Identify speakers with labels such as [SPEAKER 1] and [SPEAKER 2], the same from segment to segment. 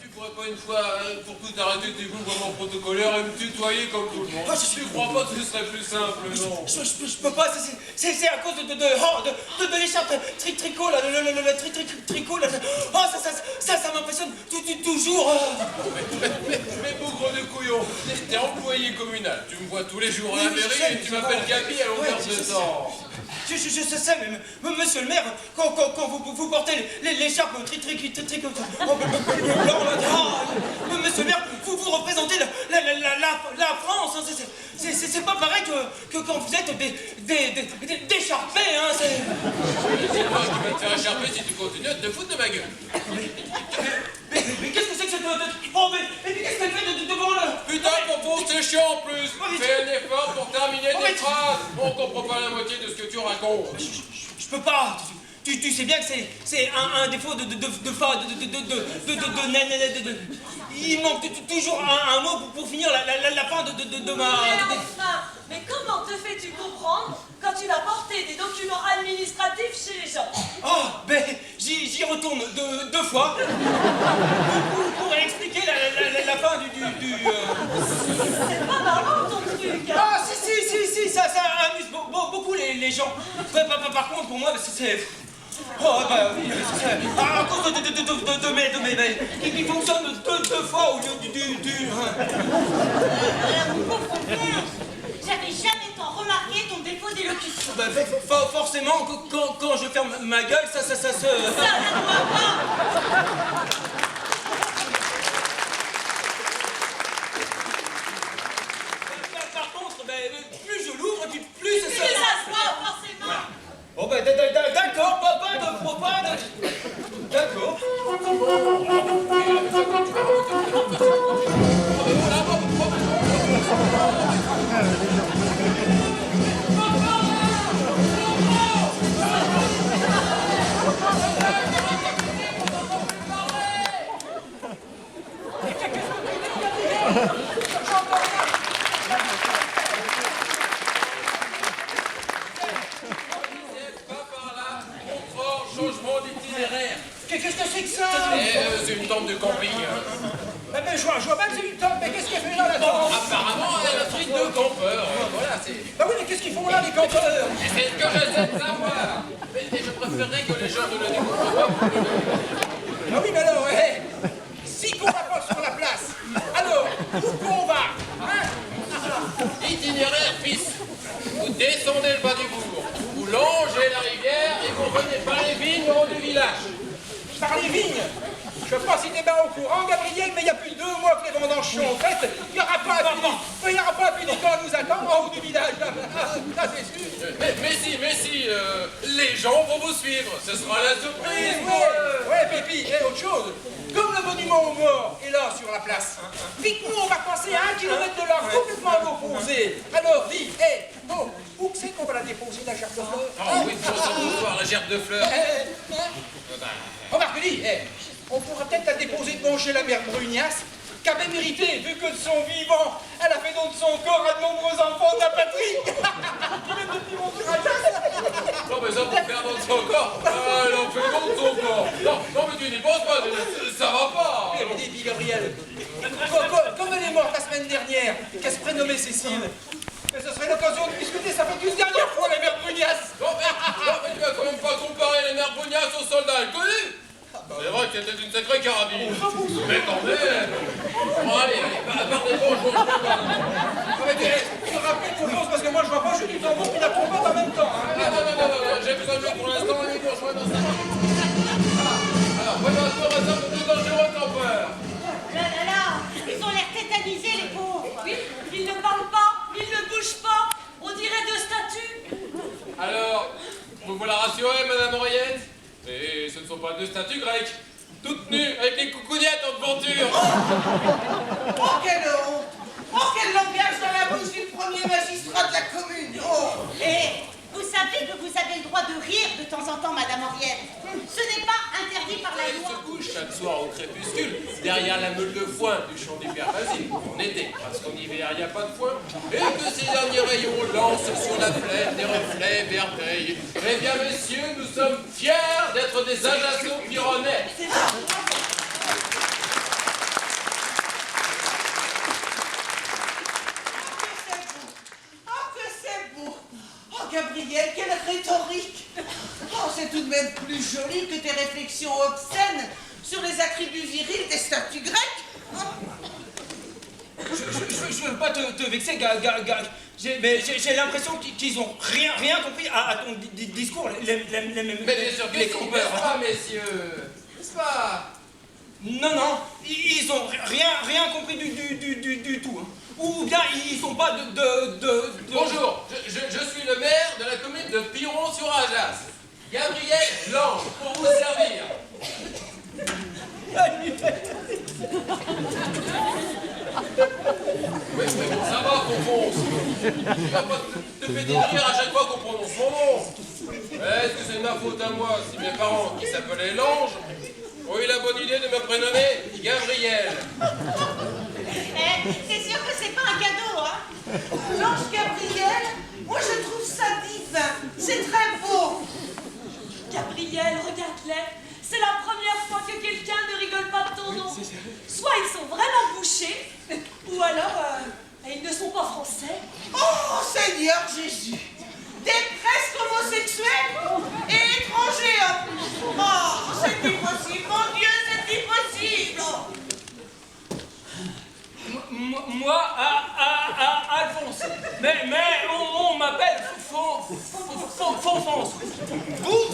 [SPEAKER 1] tu pourrais pas une fois, pour tout arrêter tes goûts vraiment protocolaires et me tutoyer comme tout le monde? Tu crois pas que ce serait plus simple, non?
[SPEAKER 2] Je peux pas, c'est à cause de l'écharpe tricot, là, le tricot, là. Oh, ça m'impressionne toujours.
[SPEAKER 1] Mais bougre de couillon, t'es employé communal, tu me vois tous les jours à la mairie et tu m'appelles Gabi à longueur de temps.
[SPEAKER 2] Je sais, mais monsieur le maire, quand vous portez l'écharpe tricot, monsieur le maire, vous représentez la France, hein, c'est pas pareil que quand vous êtes décharpés, hein, c'est...
[SPEAKER 1] C'est moi qui vais te faire écharper si tu continues à te foutre de ma gueule.
[SPEAKER 2] Mais qu'est-ce que c'est que cette... Oh, mais qu'est-ce qu'elle fait devant le...
[SPEAKER 1] Putain, Popo, c'est chiant en plus. Fais un effort pour terminer tes phrases. On comprend pas la moitié de ce que tu racontes.
[SPEAKER 2] Je peux pas. Tu sais bien que c'est un défaut de il manque toujours un mot pour finir la fin de ma...
[SPEAKER 3] Mais enfin, mais comment te fais-tu comprendre quand tu vas porter des documents administratifs chez les gens?
[SPEAKER 2] Oh, ben, j'y retourne deux fois pour expliquer la fin du...
[SPEAKER 3] C'est pas marrant ton truc, hein.
[SPEAKER 2] Ah, si, ça amuse beaucoup les gens. Par contre, pour moi, c'est... Oh, bah oui, à cause de mes... qui fonctionne deux fois au lieu du...
[SPEAKER 3] Mon pauvre père, j'avais jamais tant remarqué ton défaut d'élocution.
[SPEAKER 2] Bah, forcément, quand je ferme ma gueule, ça se...
[SPEAKER 3] Ça ne doit pas.
[SPEAKER 2] Par contre, plus je l'ouvre, plus ça...
[SPEAKER 3] Plus ça se voit, forcément.
[SPEAKER 2] Oh, bah d'accord, pas de... D'accord.
[SPEAKER 1] Changement d'itinéraire.
[SPEAKER 4] Qu'est-ce que c'est que ça?
[SPEAKER 1] C'est une tente de camping.
[SPEAKER 4] Mais je vois pas que c'est une tente, mais qu'est-ce qu'elle fait là-dedans?
[SPEAKER 1] Apparemment, elle a un truc de campeur. Voilà, c'est...
[SPEAKER 4] Bah oui, mais qu'est-ce qu'ils font là, les campeurs?
[SPEAKER 1] C'est ce que j'essaie de savoir. Mais je préférerais que les gens ne le découvrent pas.
[SPEAKER 4] Ah oui, mais alors, si qu'on va pas sur la place, alors, où qu'on va? Hein?
[SPEAKER 1] Itinéraire fils. Vous descendez le bas du bourg. Vous longez la rivière et vous venez par les vignes au haut du village.
[SPEAKER 4] Par les vignes? Je sais pas si t'es bien au courant, Gabriel, mais il y a plus de 2 mois que les vendanges sont faites. Il n'y aura pas un pénican à nous attendre en haut du village. Là, c'est sûr.
[SPEAKER 1] Mais si, les gens vont vous suivre. Ce sera la surprise.
[SPEAKER 4] Ouais, Pépi, autre chose. Comme le monument aux morts est là sur la place, vite-nous, on va passer à 1 kilomètre de là, complètement à l'opposé. Alors, dis, où c'est qu'on va la déposer, la gerbe de fleurs?
[SPEAKER 1] Ah oui, pour ça vous voir la gerbe de fleurs.
[SPEAKER 4] Remarque, dis, on pourra peut-être la déposer devant chez la mère Brugnasse, qui a bien mérité, vu que de son vivant, elle a fait don de son corps à de nombreux enfants de la patrie.
[SPEAKER 1] Non, mais ça, pour faire don de son corps, elle en fait don de son corps. Non, mais tu n'y penses pas, ça va pas.
[SPEAKER 4] Mais dis, Gabriel, comme elle est morte la semaine dernière, qu'elle se prénommait Cécile, mais ce serait l'occasion de discuter, ça fait 12 dernières fois, la mère Brugnasse.
[SPEAKER 1] Non, mais tu vas quand même pas comparer les mères Brugnasse aux soldats inconnus. C'est vrai qu'elle était une sacrée carabine. Mais quand même. Bon, allez, partez-moi, je
[SPEAKER 4] Tu te rappelles qu'on pense, parce que moi je vois pas, je suis tambour puis la trompette en même temps. Hein.
[SPEAKER 1] Non, j'ai besoin de lui pour l'instant, il faut rejoindre dans sa... Alors, voilà, toi, ça pour tout dangereux campeur.
[SPEAKER 3] Là, ils ont l'air tétanisés, les pauvres. Oui, ils ne parlent pas, ils ne bougent pas. On dirait deux statues.
[SPEAKER 1] Alors, vous la rassurez, Madame Henriette? Et ce ne sont pas deux statues grecques, toutes nues, avec les coucougnettes en devanture.
[SPEAKER 5] Oh, quelle honte! Oh, quel langage dans la bouche du premier magistrat de la commune! Oh!
[SPEAKER 3] Et vous savez que vous avez le droit de rire de temps en temps, Madame Henriette. Ce n'est pas interdit par la
[SPEAKER 1] Elle
[SPEAKER 3] loi.
[SPEAKER 1] se couche chaque soir au crépuscule, derrière la meule de foin du champ des Pères Basile, en été, parce qu'en hiver, il n'y a pas de foin, et que ces derniers rayons lancent sur la plaine des reflets vermeils. Eh bien, messieurs, nous sommes fiers d'être des Ajaccio Pyronnais.
[SPEAKER 5] Gabriel, quelle rhétorique! Oh, c'est tout de même plus joli que tes réflexions obscènes sur les attributs virils des statues grecques.
[SPEAKER 2] Je veux pas te vexer, mais j'ai l'impression qu'ils ont rien compris à ton discours.
[SPEAKER 1] Mais bien sûr que si, n'est-ce pas, messieurs? N'est-ce pas?
[SPEAKER 2] Non, ils ont rien compris du tout. Hein. Ou bien ils sont pas de...
[SPEAKER 1] Bonjour, je suis le maire de la commune de Piron-sur-Ajas. Gabriel Lange, pour vous servir. Oui, bon, ça va, Confonce. Tu vas pas te péter de rire à chaque fois qu'on prononce mon nom. Est-ce que c'est de ma faute à moi si mes parents, qui s'appelaient Lange, ont eu la bonne idée de me prénommer Gabriel?
[SPEAKER 3] C'est sûr que c'est pas un cadeau, hein?
[SPEAKER 5] L'ange Gabriel, moi je trouve ça divin. C'est très beau.
[SPEAKER 3] Gabriel, regarde-les. C'est la première fois que quelqu'un ne rigole pas de ton nom. Soit ils sont vraiment bouchés, ou alors ils ne sont pas français.
[SPEAKER 5] Oh Seigneur Jésus, des presque homosexuels et étrangers en plus. Oh, c'est impossible, mon Dieu, c'est impossible.
[SPEAKER 2] Moi, Alphonse. Mais on m'appelle Fonfonce.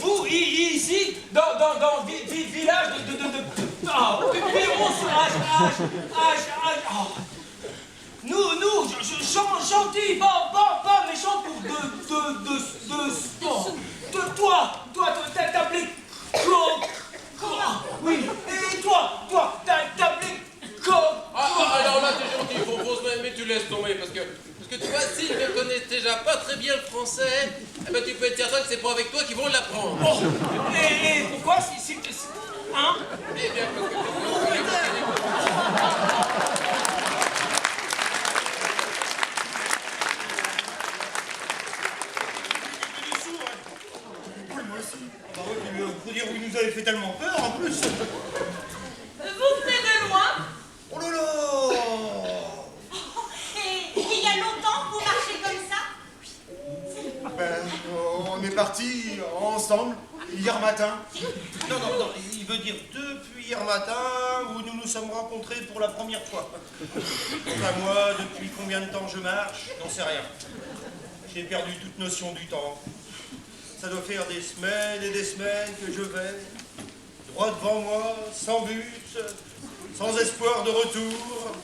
[SPEAKER 2] Vous, ici, dans village de Nous, gentil, pas méchant pour toi, t'appelais oui, et toi, t'appelais
[SPEAKER 1] Alors là, t'es gentil, Fonfonce, mais tu laisses tomber, parce que tu vois, s'ils ne connaissent déjà pas très bien le français, eh ben, tu peux être certain que c'est pas avec toi qu'ils vont l'apprendre.
[SPEAKER 2] Oh, et pourquoi hein?
[SPEAKER 1] Eh bien, parce que
[SPEAKER 6] Faut dire, vous nous avez fait tellement peur en plus.
[SPEAKER 3] Vous venez de loin?
[SPEAKER 6] Oh là là!
[SPEAKER 3] Et il y a longtemps que vous marchez comme ça?
[SPEAKER 6] Ben, on est partis ensemble hier matin. Non, il veut dire depuis hier matin où nous nous sommes rencontrés pour la première fois. Enfin, moi, depuis combien de temps je marche, j'en sais rien. J'ai perdu toute notion du temps. Ça doit faire des semaines et des semaines que je vais, droit devant moi, sans but, sans espoir de retour.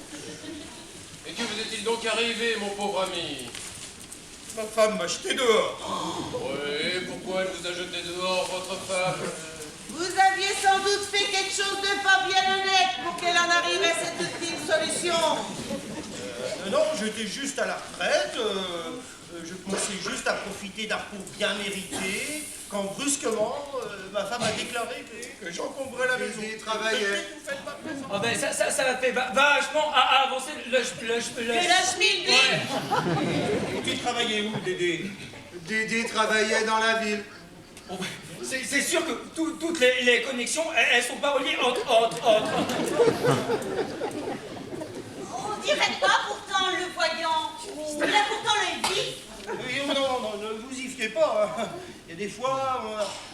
[SPEAKER 1] Et que vous est-il donc arrivé, mon pauvre ami?
[SPEAKER 6] Ma femme m'a jeté dehors.
[SPEAKER 1] Oui, pourquoi elle vous a jeté dehors, votre femme?
[SPEAKER 5] Vous aviez sans doute fait quelque chose de pas bien honnête pour qu'elle en arrive à cette ultime solution.
[SPEAKER 6] Non, j'étais juste à la retraite. Je commençais juste à profiter d'un repos bien mérité, quand brusquement, ma femme a déclaré que j'encombrais la maison.
[SPEAKER 4] Et travaillait.
[SPEAKER 2] Oh ben ça fait vachement avancer le
[SPEAKER 5] schmilblick.
[SPEAKER 2] Ouais. Tu travaillais où, Dédé?
[SPEAKER 4] Dédé travaillait dans la ville.
[SPEAKER 2] Oh ben, c'est sûr que toutes les connexions, elles sont pas reliées entre.
[SPEAKER 3] On dirait pas pourtant le voyant. Il a pourtant l'œil vif.
[SPEAKER 6] Non, ne vous y fiez pas. Il y a des fois,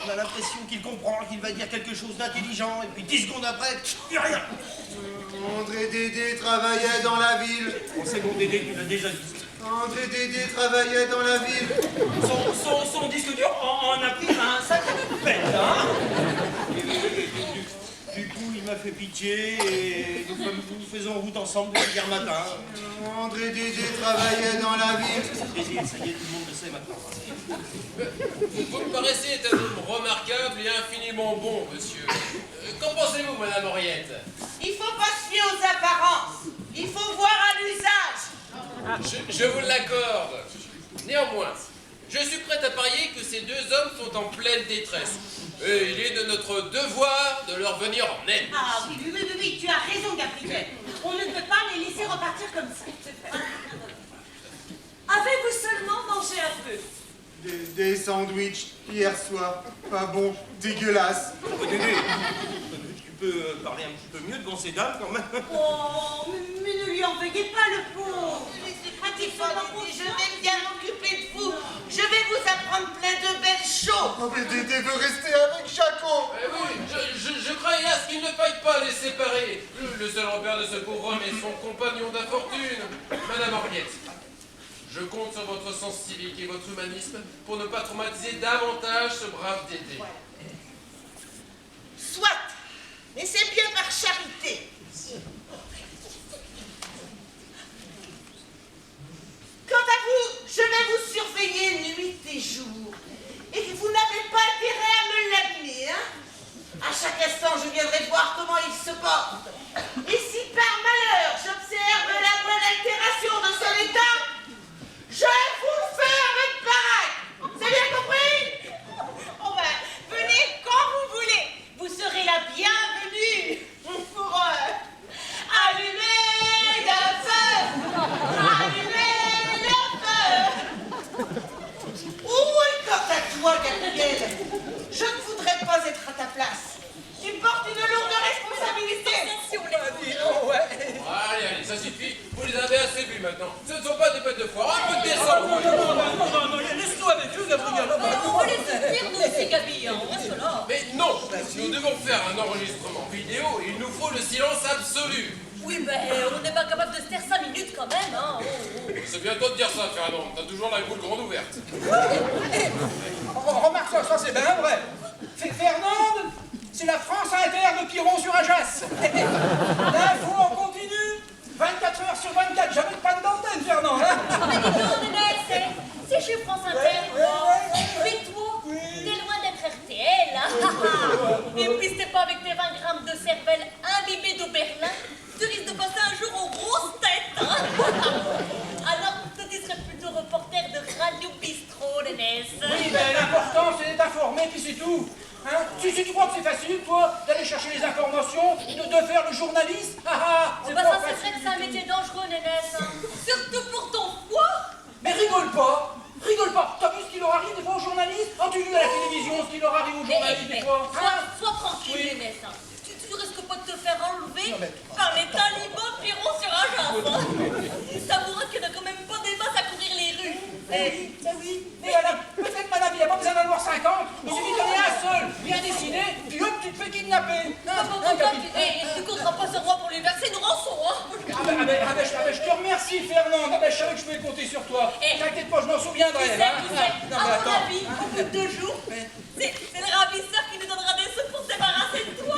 [SPEAKER 6] on a l'impression qu'il comprend, qu'il va dire quelque chose d'intelligent, et puis 10 secondes après, plus rien.
[SPEAKER 4] André Dédé travaillait dans la ville.
[SPEAKER 2] Oh, c'est bon, Dédé, tu l'as déjà dit.
[SPEAKER 4] André Dédé travaillait dans la ville.
[SPEAKER 2] Son disque dur en a pris un sacré pète, hein.
[SPEAKER 6] Du coup, il m'a fait pitié, et nous faisons route ensemble depuis hier matin.
[SPEAKER 4] André Dédé travaillait dans la ville.
[SPEAKER 6] Dédé, ça y est, tout le monde le sait maintenant.
[SPEAKER 1] Vous me paraissez être un homme remarquable et infiniment bon, monsieur. Qu'en pensez-vous, madame Henriette?
[SPEAKER 5] Il faut pas se fier aux apparences. Il faut voir à l'usage.
[SPEAKER 1] Je vous l'accorde. Néanmoins, je suis prêt à parier que ces deux hommes sont en pleine détresse. Et il est de notre devoir de leur venir en aide.
[SPEAKER 3] Ah oui, tu as raison, Gabriel. On ne peut pas les laisser repartir comme ça. Avez-vous seulement mangé un peu?
[SPEAKER 4] Des sandwichs hier soir. Pas bon, dégueulasse.
[SPEAKER 6] Oh, Dédé, tu peux parler un petit peu mieux devant ces dames quand même.
[SPEAKER 3] Oh, mais ne lui en veuillez pas, le pauvre.
[SPEAKER 5] Je vais bien m'occuper de vous. Je vais vous apprendre plein de belles choses.
[SPEAKER 6] Oh, mais Dédé veut rester avec Jaco.
[SPEAKER 1] Eh oui, je croyais à ce qu'il ne faille pas les séparer. Le seul repère de ce pauvre homme est son compagnon d'infortune, Madame Henriette. Je compte sur votre sens civique et votre humanisme pour ne pas traumatiser davantage ce brave Dédé.
[SPEAKER 5] Soit, mais c'est bien par charité. Quant à vous, je vais vous surveiller nuit et jour. Et vous n'avez pas intérêt à me l'abîmer, hein? À chaque instant, je viendrai voir comment il se porte. Et si par malheur, j'observe la bonne altération de son état, je vous le fais avec baraque. C'est bien compris?
[SPEAKER 3] Oh ben, venez quand vous voulez. Vous serez la bienvenue pour allumer le feu. Allumer le feu.
[SPEAKER 5] Oui, quant à toi, Gabriel, je ne voudrais pas être à ta place. Tu portes une lourde responsabilité.
[SPEAKER 1] Allez, ça suffit. Vous les avez assez vus maintenant. Ce ne sont pas des bêtes de foire. Un peu de descente.
[SPEAKER 2] Non, laisse-nous avec eux, Gabriel.
[SPEAKER 3] On va les soutenir, nous aussi, Gabi. On reste là.
[SPEAKER 1] Mais non, nous devons faire un enregistrement vidéo et il nous faut le silence absolu.
[SPEAKER 3] Oui, ben, on n'est pas capable de se taire 5 minutes quand même, hein.
[SPEAKER 1] C'est bien toi de dire ça, Fernand. T'as toujours la boule grande ouverte.
[SPEAKER 4] Remarque ça, c'est bien vrai. Fernande, c'est la France Inter de Piron sur Ajas. L'info en continu, 24 heures sur 24, jamais de panne d'antenne, Fernande. Hein?
[SPEAKER 3] Ah, mais dis donc, Nénès, c'est chez France Inter, quoi. Mais toi, t'es loin d'être RTL, hein. Et puis, t'es pas avec tes 20 grammes de cervelle imbibée d'Oberlin, tu risques de passer un jour aux grosses têtes, hein. Alors, toi, tu serais plutôt reporter de Radio Bistrot, Nénès.
[SPEAKER 4] Oui, mais l'important, c'est d'être informé, puis c'est tout. Hein? Si tu crois que c'est facile, toi, d'aller chercher les informations, de faire le journaliste,
[SPEAKER 3] Oh, bah, ça, c'est vrai que c'est un métier dangereux, Nénès, hein. Surtout pour ton foie.
[SPEAKER 4] Mais rigole pas. T'as vu ce qui leur arrive des fois aux journalistes? As-tu vu à la télévision ce qui leur arrive aux journalistes des fois?
[SPEAKER 3] Sois tranquille,
[SPEAKER 4] Oui.
[SPEAKER 3] Nénès. Hein. Tu risques pas de te faire enlever
[SPEAKER 4] Non, mais-
[SPEAKER 3] par les talibans Piron sur un jambe. T'avoueras qu'il n'y en a quand même pas des masses à courir les rues.
[SPEAKER 4] Oui. Mais madame, peut-être madame, il n'y a pas besoin d'en avoir 50. Il suffit d'en avoir un seul, bien dessiné, puis hop, tu te fais kidnapper.
[SPEAKER 3] Tu compteras pas sur moi pour lui verser une rançon, hein.
[SPEAKER 4] Je te remercie, Fernande. Je savais que je pouvais compter sur toi. T'inquiète pas, je m'en souviendrai.
[SPEAKER 3] Tu sais,
[SPEAKER 4] Non, mais
[SPEAKER 3] à mon
[SPEAKER 4] attends.
[SPEAKER 3] avis, au bout de 2 jours, c'est le ravisseur qui nous donnera des sous pour se débarrasser de toi.